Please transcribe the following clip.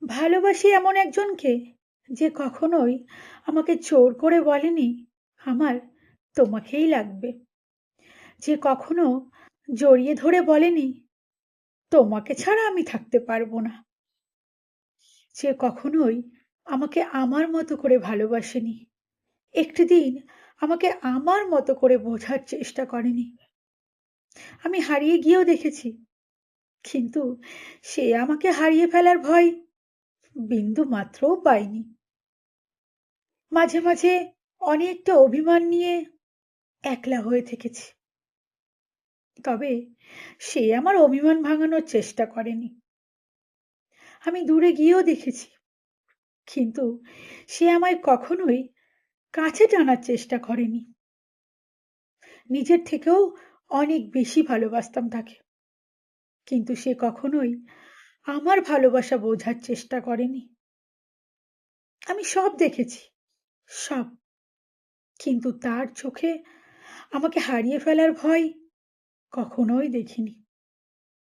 ভালোবাসি এমন একজনকে যে কখনোই আমাকে জোর করে বলেনি আমার তোমাকেই লাগবে। যে কখনো জড়িয়ে ধরে বলেনি তোমাকে ছাড়া আমি থাকতে পারবো না। যে কখনোই আমাকে আমার মতো করে ভালোবাসেনি। একটি দিন আমাকে আমার মতো করে বোঝার চেষ্টা করেনি। আমি হারিয়ে গিয়েও দেখেছি, কিন্তু সে আমাকে হারিয়ে ফেলার ভয় বিন্দু মাত্রও পায়নি। মাঝে মাঝে অনেকটা অভিমান নিয়ে একলা হয়ে থেকেছি, তবে সে আমার অভিমান ভাঙানোর চেষ্টা করেনি। আমি দূরে গিয়েও দেখেছি, কিন্তু সে আমায় কখনোই কাছে টানার চেষ্টা করেনি। নিজের থেকেও অনেক বেশি ভালোবাসতাম তাকে, কিন্তু সে কখনোই আমার ভালোবাসা বোঝার চেষ্টা করেনি। আমি সব দেখেছি, সব, কিন্তু তার চোখে আমাকে হারিয়ে ফেলার ভয় কখনোই দেখিনি।